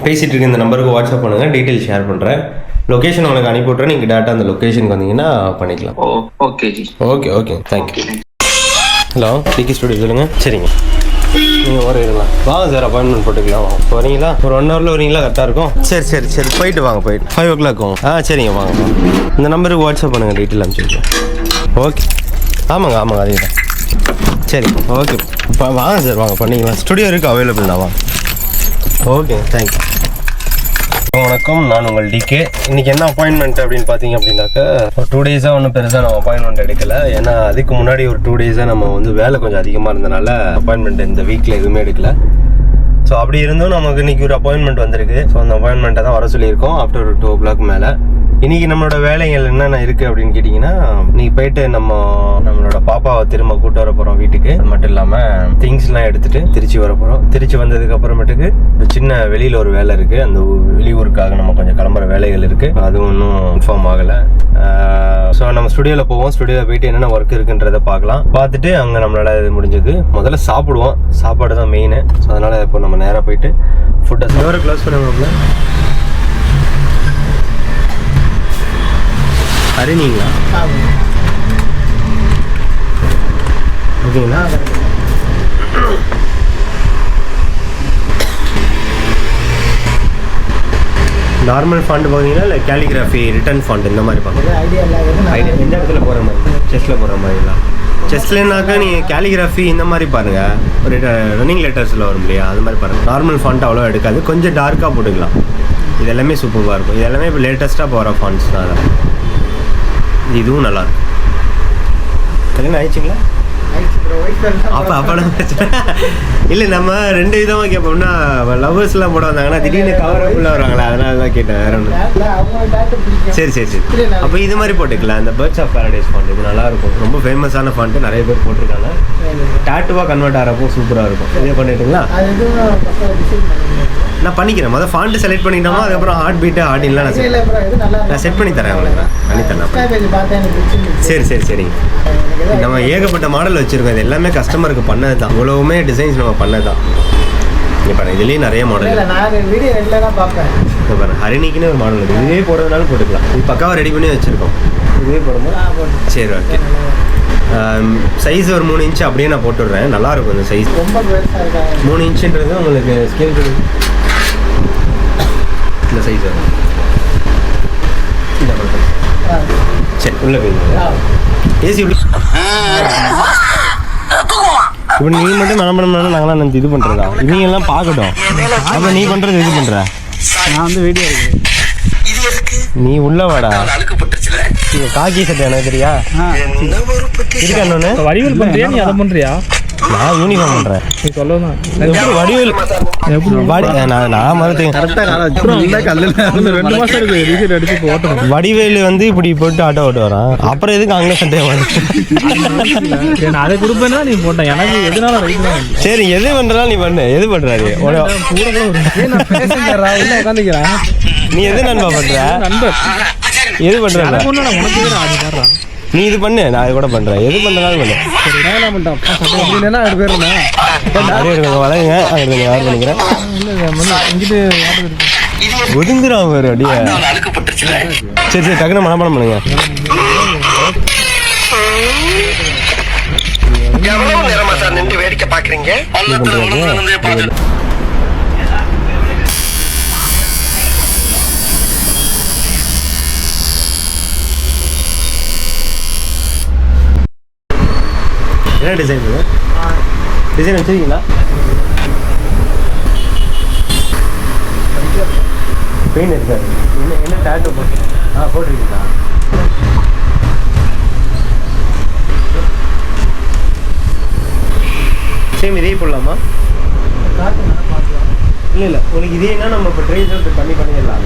பேசிகிட்டு இருக்க இந்த நம்பருக்கு வாட்ஸ்அப் பண்ணுங்கள், டீட்டெயில் ஷேர் பண்ணுறேன். லொக்கேஷன் உங்களுக்கு அனுப்பி விட்றேன், நீங்கள் டேட்டா அந்த லொக்கேஷனுக்கு வந்தீங்கன்னா பண்ணிக்கலாம். Okay ji. Okay thank you. Hello, TK studio சொல்லுங்கள். சரிங்க, நீங்கள் வருவீங்களா? வாங்க சார், அப்பாயின்மெண்ட் போட்டுக்கலாம். வாங்க, வரீங்களா? ஒரு 1 ஹவரில் வரீங்களா? கரெக்டாக இருக்கும். சரி போயிட்டு வாங்க, 5 o'clock ஆகும். சரிங்க, வாங்க. இந்த நம்பருக்கு வாட்ஸ்அப் பண்ணுங்கள், டீட்டெயில் அனுப்பிச்சிருக்கேன். ஓகே, ஆமாங்க அதே தான். சரி, ஓகே வாங்க சார், வாங்க பண்ணிக்கலாம். ஸ்டுடியோ இருக்குது, அவைலபிள் தான். வாங்க. Okay, thank you. வணக்கம், நான் உங்கள் டிகே. இன்றைக்கி என்ன அப்பாயின்மெண்ட் அப்படின்னு பார்த்தீங்க அப்படின்னாக்கா, ஒரு 2 days ஒன்றும் பெருசாக நம்ம அப்பாயின்மெண்ட் எடுக்கலை. ஏன்னா அதுக்கு முன்னாடி ஒரு 2 days நம்ம வந்து வேலை கொஞ்சம் அதிகமாக இருந்தனால அப்பாயின்மெண்ட் இந்த வீக்கில் எதுவுமே எடுக்கலை. ஸோ அப்படி இருந்தும் நமக்கு இன்றைக்கி ஒரு அப்பாயின்மெண்ட் வந்திருக்கு. ஸோ அந்த அப்பாயின்மெண்ட்டை தான் வர சொல்லியிருக்கோம் ஆஃப்டர் ஒரு 2 o'clock மேலே. இன்றைக்கி நம்மளோட வேலைகள் என்னென்ன இருக்குது அப்படின்னு கேட்டிங்கன்னா, இன்றைக்கி போயிட்டு நம்மளோட பாப்பாவை திரும்ப கூட்டு வர போகிறோம் வீட்டுக்கு. அது மட்டும் இல்லாமல் திங்ஸ்லாம் எடுத்துகிட்டு திருச்சி வர போகிறோம். திருச்சி வந்ததுக்கு அப்புறமேட்டுக்கு ஒரு சின்ன வெளியில் ஒரு வேலை இருக்குது. அந்த வெளியூருக்காக நம்ம கொஞ்சம் கிளம்புற வேலைகள் இருக்குது. அதுவும் இன்னும் இன்ஃபார்ம் ஆகலை. ஸோ நம்ம ஸ்டுடியோவில் போவோம். ஸ்டுடியோவில் போயிட்டு என்னென்ன ஒர்க் இருக்குன்றதை பார்க்கலாம். பார்த்துட்டு அங்கே நம்மளால் இது முடிஞ்சது முதல்ல சாப்பிடுவோம். சாப்பாடு தான் மெயின். ஸோ அதனால் இப்போ நம்ம நேராக போயிட்டு ஃபுட்டை டோரை க்ளோஸ் பண்ணுவோம்ல. ஹரிணிங்களா? ஓகேங்களா? நார்மல் ஃபாண்ட் பார்த்தீங்கன்னா இல்லை கேலிகிராஃபி ரிட்டன் ஃபாண்ட் இந்த மாதிரி பார்க்கலாம். ஐடியா எந்த இடத்துல போகிற மாதிரி? செஸ்ட்டில் போகிற மாதிரிங்களா? செஸ்ட்லனாக்கா நீங்கள் கேலிகிராஃபி இந்த மாதிரி பாருங்கள், ஒரு ரன்னிங் லெட்டர்ஸில் வரும் இல்லையா, அது மாதிரி பாருங்கள். நார்மல் ஃபாண்ட் அவ்வளோ எடுக்காது, கொஞ்சம் டார்க்காக போட்டுக்கலாம். இது எல்லாமே சூப்பராக இருக்கும். இது எல்லாமே இப்போ லேட்டஸ்ட்டாக போகிற ஃபாண்ட்ஸ் தான். அதான் இதுவும் நல்லாயிருக்கும். கல்யாணம் ஆயிடுச்சுங்களா? அப்பெல்லாம் பிரச்சனை இல்லை. நம்ம 2 விதமாக கேட்போம்னா, லவ்வர்ஸ்லாம் போட வந்தாங்கன்னா திடீர்னு கவரப்புள்ள வருவாங்களா, அதனால தான் கேட்டேன். வேற ஒன்று. சரி. அப்போ இது மாதிரி போட்டுக்கலாம். இந்த பேர்ட்ஸ் ஆஃப் பாரடைஸ் ஃபாண்ட் இது நல்லாயிருக்கும். ரொம்ப ஃபேமஸான ஃபாண்ட்டு, நிறைய பேர் போட்டிருக்காங்க. டாட்டுவாக கன்வெர்ட் ஆகிறப்போ சூப்பராக இருக்கும். இதே பண்ணிட்டுங்களா? நான் பண்ணிக்கிறேன். முதல் ஃபாண்ட்டு செலக்ட் பண்ணிட்டோமா, அதுக்கப்புறம் ஹார்ட் பீட்டு ஹார்டின்லாம் நான் செட் பண்ணி தரேன் உங்களுக்கு. பண்ணித்தரேன். சரி. நம்ம ஏகப்பட்ட மாடல் வச்சுருக்கோம். இது எல்லாமே கஸ்டமருக்கு பண்ணது தான். இவ்வளவுமே டிசைன்ஸ் நம்ம பண்ணது தான். இப்போ இதுலேயே நிறைய மாடல். இப்போ ஹரிணிக்குன்னு ஒரு மாடல் இருக்குது. இதுவே போடுறதுனால போட்டுக்கலாம். இது பக்காவாக ரெடி பண்ணி வச்சுருக்கோம். இதுவே போடும்போது சரி, ஓகே. சைஸ் ஒரு 3 inch அப்படியே நான் போட்டுடுறேன். நல்லாயிருக்கும் இந்த சைஸ். 3 inchன்றது உங்களுக்கு ஸ்கேல் இந்த சைஸ் வரும். சரி, உள்ளே போயிருங்க. ஏசி இப்போ நீ மட்டும் மனப்படம்னாலும் நாங்களாம் நான் இது பண்ணுறதா? இவங்கெல்லாம் பார்க்கட்டும். அப்போ நீ பண்ணுறது இது பண்ணுற? நான் வந்து வீடியோ எடுக்கிறேன். நீ உள்ள வாடா. நீங்கள் காக்கி சட்டை எனக்கு தெரியா? இருக்கா இன்னொன்று? வடிவில் பண்ணுறியா? நீ அதை பண்ணுறியா? நான் யூனிஃபார்ம் பண்ணுறேன். நீ சொல்லணும். வடிவில் நான் மறுத்தேன். வடிவேலு வந்து இப்படி போட்டு ஆட்டோ ஓட்டு வரான். அப்புறம் எதுக்கு அங்கே சட்டை நான் அதை கொடுப்பேன்னா நீ போட்டேன். எனக்கு எதுனால ரைட் தான். சரி, எது பண்ணுறாலும் நீ பண்ணு. எது பண்ணுறாரு? உட்காந்துக்கிறேன். நீ எது நண்பா பண்ணுற? நண்பர் எது பண்ணுற? உனக்கு ஆடுறான். நீ இது பண்ணு, நான் இது கூட பண்ணுறேன். எது பண்ணுறதாலும் பண்ணு. வளருங்க, அங்கே யார் பண்ணிக்கிறேன். ஒதுங்குறான் வேறு அடியா. சரி, டக்குனு மனப்பாடம் பண்ணுங்க. வேடிக்கை பார்க்குறீங்க. என்ன டிசைன் வச்சுருக்கீங்களா? பெயின் இருக்காது. என்ன டேட்டோ போட்டு போட்டிருக்கீங்களா? சேம் இதே போடலாமா? இல்லை உனக்கு இதே என்ன நம்ம இப்போ ட்ரேஸ் பண்ணிடலாம்.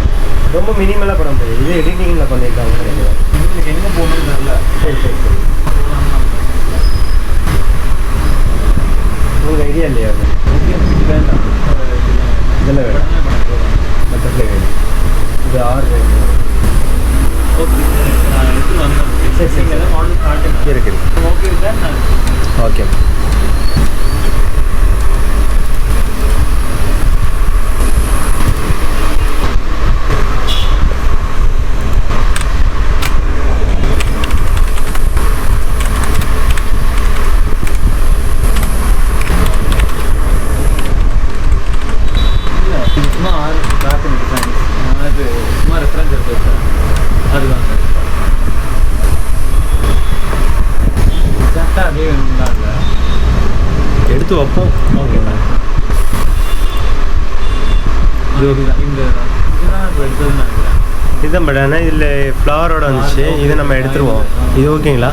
ரொம்ப மினிமலாக பண்ண முடியாது. இதே எடிட்டிங்கில் பண்ணியிருக்காங்க. உங்களுக்கு எங்கே போகணும்னு தெரியல. சரி. உங்களுக்கு ஐடியா இல்லையா? வேண்டாம், இதெல்லாம் வேணும். மற்றபடி வேணும். இது 6 வேணும். சரி இருக்குது. ஓகே. சும்மா பேக் டிசைன்ஸ் அது சும்மா ரெஃபரன்ஸ் எடுத்து வச்சேன். அதுதான் எக்ஸாக்டாக அதே வேணும்னா இல்லை எடுத்து வைப்போம். ஓகேண்ணா. இந்த இதுதான் இப்போ எடுத்ததுன்னு நினைக்கிறேன். இதுதான் பட் ஆனால் இதில் ஃப்ளவரோட வந்துச்சு. இதை நம்ம எடுத்துருவோம். இது ஓகேங்களா?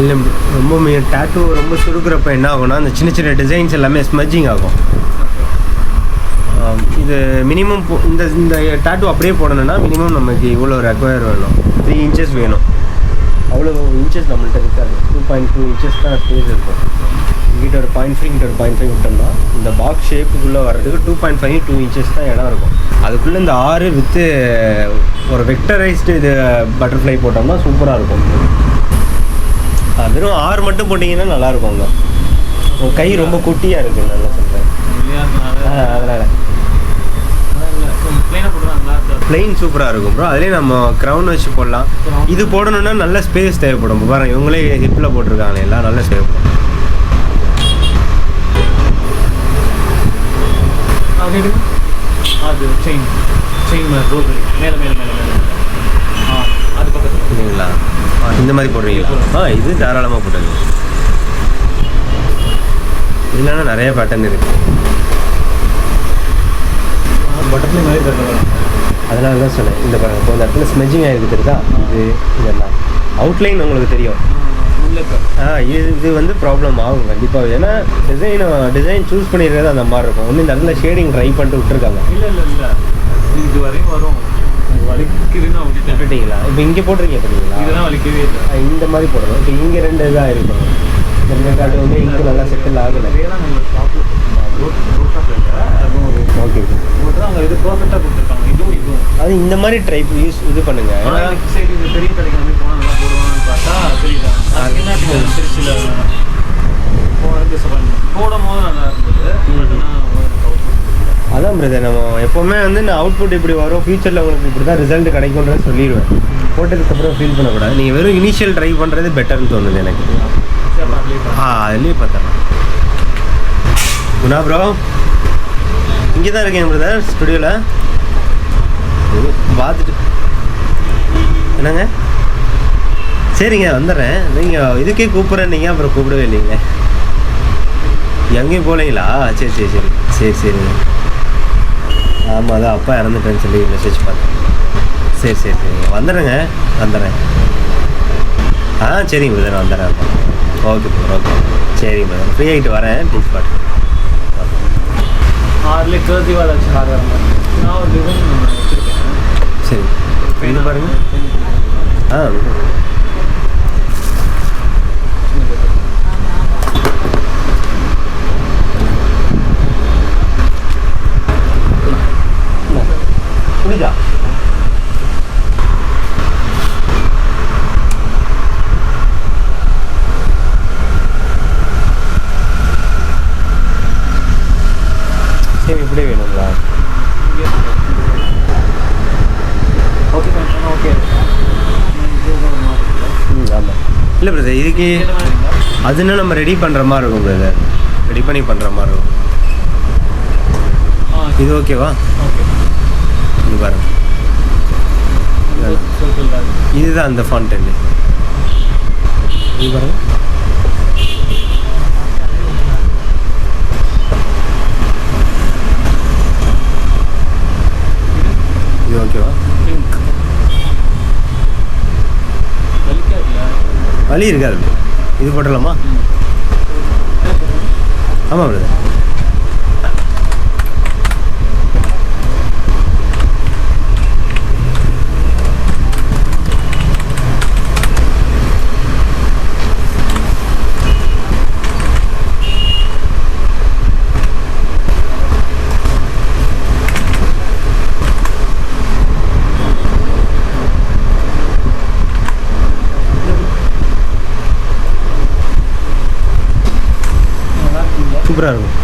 இல்லை ரொம்ப டேட்டூ ரொம்ப சுருக்கிறப்ப என்ன ஆகும்னா அந்த சின்ன சின்ன டிசைன்ஸ் எல்லாமே ஸ்மஜிங் ஆகும். இது மினிமம் இந்த இந்த டேட்டூ அப்படியே போடணும்னா மினிமம் நமக்கு இவ்வளோ ரெக்வயர் வேணும். 3 inches வேணும். அவ்வளோ இன்ச்சஸ் நம்மள்கிட்ட இருக்காது. 2.2 inches தான் ஸ்பேஸ் இருக்கும். இங்கிட்ட ஒரு 0.3 இங்கிட்ட ஒரு 0.5 விட்டோம்னா இந்த பாக்ஸ் ஷேப்புக்குள்ளே வர்றதுக்கு 2.5 2 inches தான் இடம் இருக்கும். அதுக்குள்ளே இந்த 6 வித்து ஒரு வெக்டரைஸ்டு இது பட்டர்ஃப்ளை போட்டோம்னா சூப்பராக இருக்கும். வெறும் 6 மட்டும் போட்டிங்கன்னா நல்லாயிருக்கும். அங்கே உங்கள் கை ரொம்ப குட்டியாக இருக்குது. நல்லா சொல்கிறேன். அதனால் பிளெயின் சூப்பராக இருக்கும் ப்ரோ. அதுலேயே நம்ம க்ரௌன் வச்சு போடலாம். இது போடணுன்னா நல்ல ஸ்பேஸ் தேவைப்படும். பாருங்கள் இவங்களே ஹிப்பில் போட்டிருக்காங்க எல்லாம் நல்ல தேவைப்படும். அது செயின் மேலே மேலே மேலே மேலே அது பக்கத்தில் இல்லைங்களா? இந்த மாதிரி போடுறீங்களா? இது தாராளமாக போட்டுங்க. இல்லைன்னா நிறைய பேட்டர்ன் இருக்குது. பட்டர்ஃப்ளை மாதிரி தரலாம். அதனால தான் சொன்னேன். இந்த இப்போ இந்த இடத்துல ஸ்மெஜிங் ஆகிருக்கு தெரியுதா? இதெல்லாம் அவுட்லைன் உங்களுக்கு தெரியும். இது வந்து ப்ராப்ளம் ஆகும் கண்டிப்பாக. ஏன்னா டிசைன் சூஸ் பண்ணிடுறது அந்த மாதிரி இருக்கும். ஒன்று இந்த இடத்துல ஷேடிங் ட்ரை பண்ணிட்டு விட்டுருக்காங்க. இல்லை இது வரையும் வரும். வலிக்குதுன்னு விட்டுட்டீங்களா? இப்போ இங்கே போட்டிருக்கீங்க பார்த்தீங்களா? இதெல்லாம் வலிக்கவே இல்லை. இந்த மாதிரி போடணும். இப்போ இங்கே 2 இதாக இருக்கும். இந்த காட்டு வந்து இங்கே நல்லா செட்டில் ஆகலை. ஓகே அங்கே இது பர்ஃபெக்டாக கொடுத்துருக்காங்க. இதுவும் அது இந்த மாதிரி ட்ரைப் இது பண்ணுங்க. சரி இது பெரிய கடைக்கு நம்பி போனால் நல்லா போடுவான்னு பார்த்தா தெரியுதா? திருச்சியில் போடும் போது நல்லா இருந்தது. அதான் பிரதர், நம்ம எப்போவுமே வந்து நான் அவுட்புட் இப்படி வரும், ஃபியூச்சரில் உங்களுக்கு இப்படி தான் ரிசல்ட் கிடைக்கும்ன்றது சொல்லிடுவேன். போட்டதுக்கப்புறம் ஃபீல் பண்ணக்கூடாது. நீங்கள் வெறும் இனிஷியல் ட்ரை பண்ணுறது பெட்டர்னு தோணுது எனக்கு. அதுலேயே பார்த்துடலாம். குணா ப்ரோ இங்கே தான் இருக்கேன் பிரதர், ஸ்டுடியோவில். பார்த்துட்டு என்னங்க? சரிங்க வந்துடுறேன். நீங்கள் இதுக்கே கூப்பிட்றேன், நீங்கள் அப்புறம் கூப்பிடவே இல்லைங்க. எங்கேயும் போகலைங்களா? சரி சரி சரி சரி சரிங்க. ஆமாம், அதான் அப்பா இறந்துட்டேன்னு சொல்லி மெசேஜ் பார்த்தேன். சரி சரி சரிங்க வந்துடுறேங்க, வந்துடுறேன். சரிங்க பிரதர் வந்துடுறேன். ஓகே பிரதர், ஓகே சரிங்க பிரதர், ஃப்ரீ ஆகிட்டு வரேன். ப்ளீஸ் பாட்டு சரி இது பாருங்க. புரியுதா? சரி இப்படியே வேணுங்களா? Okay okay. ஆமாம். இல்லை பிரதர், இதுக்கு அதுன்னா நம்ம ரெடி பண்ணுற மாதிரி இருக்கும் பிரதர். ரெடி பண்ணி பண்ணுற மாதிரி இருக்கும். இது ஓகேவா? ஓகே. இது பாருங்க, இதுதான் அந்த ஃபாண்டன்ட். இது பாருங்க. இது ஓகேவா? வலி இருக்காது. இது போட்டலாமா? ஆமாம் பிரதர். சூப்பராக இருக்கும்.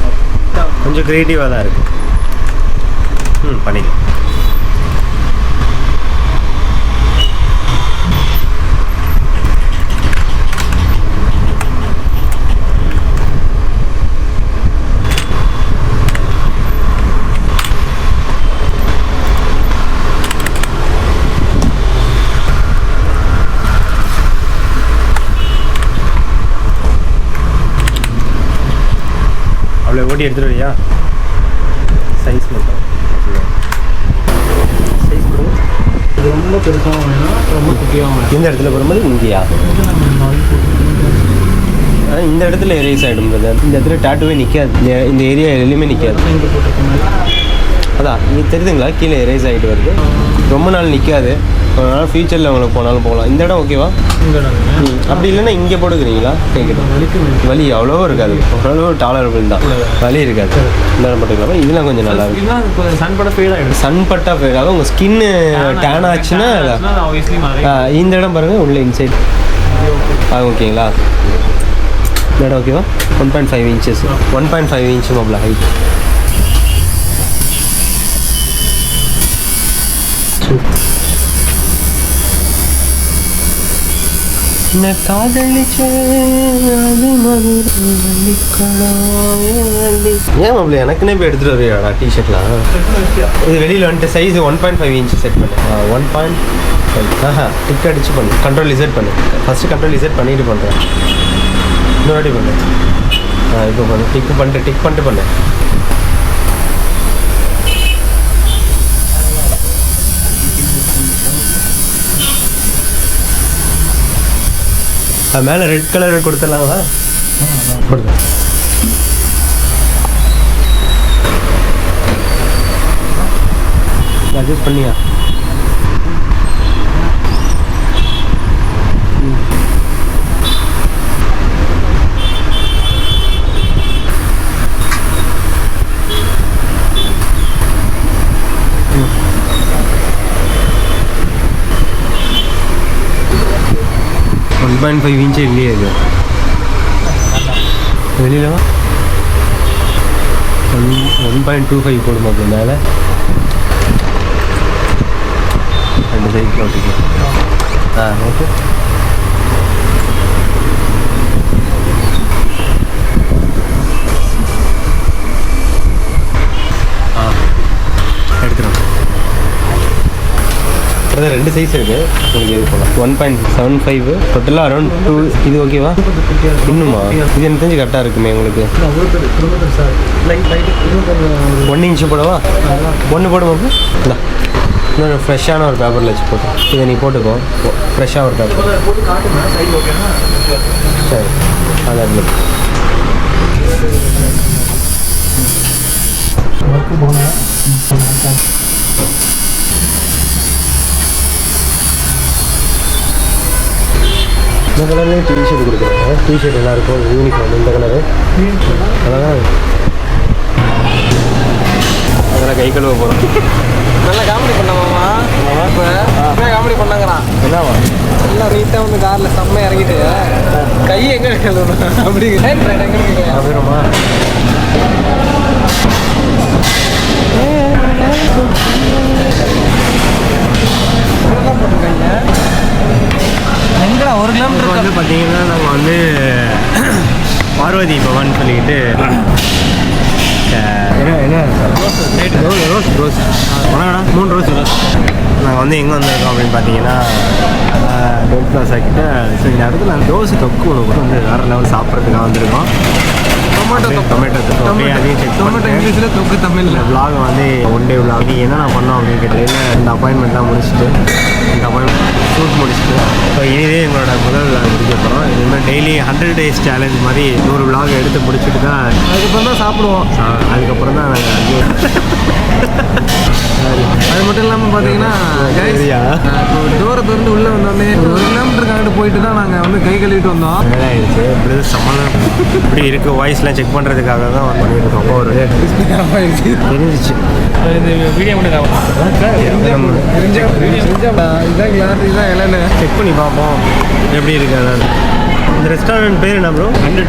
கொஞ்சம் க்ரியேட்டிவாக தான் இருக்குது. பண்ணிக்கலாம். அவ்வளோ ஓட்டி எடுத்துகிட்டு வரியா? சைஸ் மட்டும் சைஸ் கொடுங்க. இது ரொம்ப பெருசாகவும் வேணும், ரொம்ப குட்டியாகவும். இந்த இடத்துல போகும்போது இங்கேயா? இந்த இடத்துல எரேஸ் ஆகிடும். இந்த இடத்துல டாட்டுவே நிற்காது. இந்த ஏரியா எதுலையுமே நிற்காது. அதான் இங்கே தெரியுதுங்களா, கீழே எரேஸ் ஆகிட்டு வருது. ரொம்ப நாள் நிற்காது. ஒரு நாள் ஃபியூச்சரில் உங்களுக்கு போனாலும் போகலாம். இந்த இடம் ஓகேவா? அப்படி இல்லைன்னா இங்கே போட்டுக்கிறீங்களா? கேட்குறேன். வலி அவ்வளோ இருக்காது, ஓரளவு டாலரபிள் தான், வலி இருக்காது. இந்த இடம் போட்டுக்கலாமா? இதெல்லாம் கொஞ்சம் நல்லா இருக்கும். சன் பட்டா ஃபேட் ஆகிடும். சன் பட்டா ஃபேட் ஆகும். உங்கள் ஸ்கின்னு டேன் ஆச்சுன்னா இந்த இடம் பாருங்கள், உள்ள இன்சைட் ஓகேங்களா? இந்த இடம் ஓகேவா? 1.5 இன்ச்சஸ், 1.5 இன்ச்சு மொபைல் ஹைட். ஏன் மாப்பிள்ள எனக்குன்னே போய் எடுத்துகிட்டு வருவியாடா டிஷர்ட்லாம்? இது வெளியில் வந்துட்டு சைஸ் 1.5 இன்ச்சு செட் பண்ணு. 1.5 டிக் அடிச்சு பண்ணு. கண்ட்ரோல் இசட் பண்ணு. ஃபஸ்ட்டு கண்ட்ரோல் இசட் பண்ணிட்டு பண்ணுறேன். இன்னொரு வாட்டி பண்ணு. இப்போ பண்ணு. டிக் பண்ணிட்டு பண்ணு. மேலே ரெட் கலர் கொடுத்துடலாங்களா? கொடுங்க. அட்ஜஸ்ட் பண்ணியா? $1.5 இன்ச்சு இல்லையே இது வெளியில் 1.25 போடுமா அப்படி மேலே? 2 சைக்கிள் ஓட்டிக்கலாம். ஓகே. எடுத்துடும். அதான் 2 சைஸ் இருக்குது உங்களுக்கு. எது போகலாம்? 1.75 டோட்டலாக அரௌண்ட் 2. இது ஓகேவா? இன்னுமா? இது எனக்கு தெரிஞ்சு கரெக்டாக இருக்குமே உங்களுக்கு. 1 இன்ச்சு போடவா? 1 போடுமா? இல்லை, இன்னொரு ஃப்ரெஷ்ஷான ஒரு பேப்பரில் வச்சு போட்டோம். இதை நீ போட்டுக்கோ. ஃப்ரெஷ்ஷாக ஒரு பேப்பர். சரி, அதான் இந்த கலர்லேயே டிஷர்ட் கொடுக்குறாங்க. டிஷர்ட் எல்லாருக்கும் யூனிஃபார்ம் இந்த கலரு அதான். அதெல்லாம் கை கழுவ போகிறோம். நல்லா காமெடி பண்ணாமாமா. இப்போ காமெடி பண்ணாங்கறான். என்னவா? எல்லாம் நீட்டாக வந்து காரில் செம்ம இறங்கிட்டு கை எங்கே கழுவணும் அப்படி அப்படிமா? எங்கடா 1 கிலோமீட்டர் வந்து பார்த்தீங்கன்னா நாங்கள் வந்து பார்வதி பவன் சொல்லிக்கிட்டு என்ன ரோஸ் வணங்கண்ணா 3 ரோஸ். நாங்கள் வந்து எங்கே வந்திருக்கோம் அப்படின்னு பார்த்தீங்கன்னா டெல் பிளாஸா கிட்ட. ஸோ இந்த இடத்துல அந்த தோசை தொக்கு உணவு வந்து வேறு லெவல் சாப்பிட்றதுக்காக வந்திருக்கோம். டொமேட்டோ தொக்கு அதையும் செக் டொமேட்டோ இங்கிலீஷில் தொக்கு தமிழில். விளாக் வந்து 1 டே விளாக். நீ என்னென்ன பண்ணோம் அப்படின்னு கேட்டீங்கன்னா இந்த அப்பாயின்மெண்ட்லாம் முடிச்சுட்டு, இந்த அப்பாயின்மெண்ட் ஷூட் முடிச்சுட்டு ஸோ இதுவே எங்களோட முதல் விளாக் முடிக்க போகிறோம். இதுமாதிரி டெய்லி 100 days சேலஞ்ச் மாதிரி 100 விளாக் எடுத்து முடிச்சுட்டு தான் அதுக்கப்புறம் தான் சாப்பிடுவோம். அதுக்கப்புறம் தான் நாங்கள் அங்கே அது மட்டும் இல்லாமல் பார்த்தீங்கன்னா இப்போ டோரை திறந்து உள்ளே வந்தோடனே 1 கிலோமீட்டர் அங்கிட்டு போயிட்டு தான் நாங்கள் வந்து கை கழுவிட்டு வந்தோம். ஆயிடுச்சு. இப்படி சம்மந்தம் இப்படி இருக்குது வாய்ஸ்லாம் செக் பண்ணுறதுக்காக தான் வந்து பண்ணியிருக்கோம். அப்போ ஒரு தெரிஞ்சிச்சு. இந்த வீடியோ மட்டும் இதுதான் கிளாஸ், இதுதான் இலைன்னு செக் பண்ணி பார்ப்போம் எப்படி இருக்குது. அதாவது இந்த ரெஸ்டாரண்ட் பேர் என்ன ப்ரோ? 100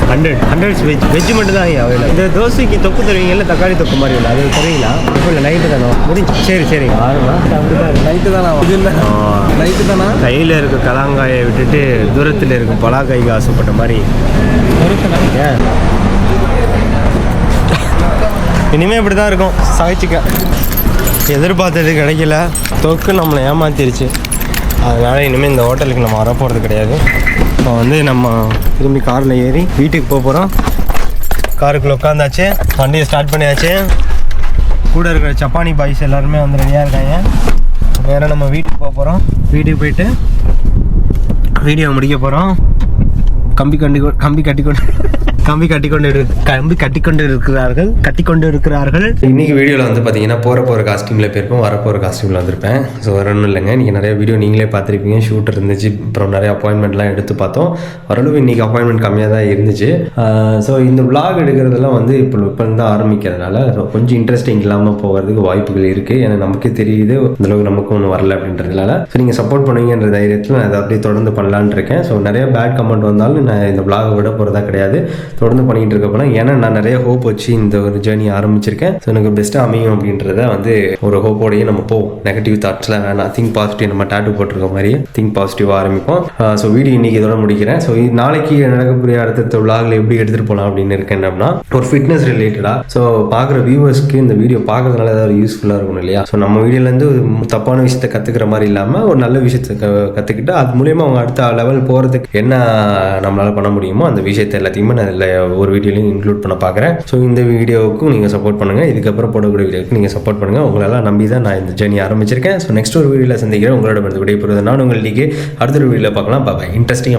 வெஜ் மட்டும் தான் ஐயா. இந்த தோசைக்கு தொக்கு தருவீங்கல்ல, தக்காளி தொக்கு மாதிரி இல்லை, அது தருவீங்களா? இப்போ இல்லை, நைட்டு தானே முடிஞ்சு. சரி ஆறுங்களா? அப்படி தான் நைட்டு தானா? இது இல்லை நைட்டு தானா? கையில் இருக்க கலாங்காயை விட்டுட்டு தூரத்தில் இருக்க பலாக்காய்க்கு ஆசைப்பட்ட மாதிரி. ஏன் இனிமேல் இப்படி தான் இருக்கும். சகைச்சிக்க எதிர்பார்த்தது கிடைக்கல, தொக்கு நம்மளை ஏமாத்திருச்சு. அதனால் இனிமேல் இந்த ஹோட்டலுக்கு நம்ம வரப்போகிறது கிடையாது. இப்போ வந்து நம்ம திரும்பி காரில் ஏறி வீட்டுக்கு போக போகிறோம். காருக்குள்ளே உட்காந்தாச்சு, வண்டியை ஸ்டார்ட் பண்ணியாச்சு. கூட இருக்கிற சப்பானி பாய்ஸ் எல்லாருமே வந்து ரெடியாக இருக்காங்க. வேறு நம்ம வீட்டுக்கு போக போகிறோம். வீட்டுக்கு போயிட்டு வீடியோ முடிக்க போகிறோம். கம்பி கட்டிக்கொண்டு இருக்கிறார்கள். இன்னைக்கு வீடியோவில் வந்து பார்த்தீங்கன்னா போகிற காஸ்டியூமில் போயிருப்போம், வரப்போகிற காஸ்டியூமில் வந்திருப்பேன். ஸோ வேறு ஒன்றும் இல்லைங்க, நீங்கள் நிறைய வீடியோ நீங்களே பார்த்துருப்பீங்க. ஷூட் இருந்துச்சு, அப்புறம் நிறைய அப்பாயின்மெண்ட்லாம் எடுத்து பார்த்தோம். ஓரளவு இன்றைக்கி அப்பாயின்மெண்ட் கம்மியாக தான் இருந்துச்சு. ஸோ இந்த vlog எடுக்கிறதெல்லாம் வந்து இப்போ தான் ஆரம்பிக்கிறதுனால கொஞ்சம் இன்ட்ரெஸ்டிங் இல்லாமல் போகிறதுக்கு வாய்ப்புகள் இருக்குது. ஏன்னா நமக்கே தெரியுது இந்தளவுக்கு நமக்கு ஒன்றும் வரல அப்படின்றதுனால. ஸோ நீங்கள் சப்போர்ட் பண்ணுவீங்கன்ற தைரியத்தில் நான் அதை அப்படியே தொடர்ந்து பண்ணலான்னு இருக்கேன். ஸோ நிறைய பேட் கமெண்ட் வந்தாலும் நான் இந்த vlog விட போகிறதா கிடையாது, தொடர்ந்து பண்ணிகிட்டு இருக்க போகிறேன். ஏன்னா நான் நிறைய ஹோப் வச்சு இந்த ஒரு ஜேர்னி ஆரம்பிச்சிருக்கேன். ஸோ எனக்கு பெஸ்ட்டாக அமையும் அப்படின்றத வந்து ஒரு ஹோப்போடையே நம்ம போவோம். நெகட்டிவ் தாட்ஸ்லாம் வேணாம், திங்க் பாசிட்டிவ். நம்ம டாட்டூ போட்டிருக்க மாதிரி திங்க் பாசிட்டிவாக ஆரம்பிப்போம். ஸோ வீடியோ இன்றைக்கி இதோட முடிக்கிறேன். ஸோ நாளைக்கு நடக்கக்கூடிய அடுத்த vlogல எப்படி எடுத்துகிட்டு போகலாம் அப்படின்னு இருக்கேன் அப்படின்னா, ஒரு ஃபிட்னஸ் ரிலேட்டடாக. ஸோ பார்க்குற வியூவர்ஸ்க்கு இந்த வீடியோ பார்க்கறதுனால ஏதாவது யூஸ்ஃபுல்லாக இருக்கும் இல்லையா? ஸோ நம்ம வீடியோலேருந்து தப்பான விஷயத்தை கற்றுக்கிற மாதிரி இல்லாமல் ஒரு நல்ல விஷயத்தை கற்றுக்கிட்டு அது மூலயமா அவங்க அடுத்த லெவல் போகிறதுக்கு என்ன நம்மளால் பண்ண முடியுமோ அந்த விஷயத்தை எல்லாத்தையுமே நான் இதில் ஒரு வீடியோலையும் இன்க்ளூட் பண்ண பார்க்குறேன். ஸோ இந்த வீடியோவுக்கும் நீங்கள் சப்போர்ட் பண்ணுங்கள், இதுக்கப்புறம் போடக்கூடிய வீடியோவுக்கு நீங்கள் சப்போர்ட் பண்ணுங்கள். உங்களெல்லாம் நம்பி தான் நான் இந்த ஜேர்னி ஆரம்பிச்சிருக்கேன். ஸோ நெக்ஸ்ட் ஒரு வீடியோவில் சந்திக்கிறேன். உங்களோட விடைபெறுவது நான் உங்கள் அடுத்த ஒரு வீடியோவில் பார்க்கலாம். பாய். இன்ட்ரெஸ்டிங்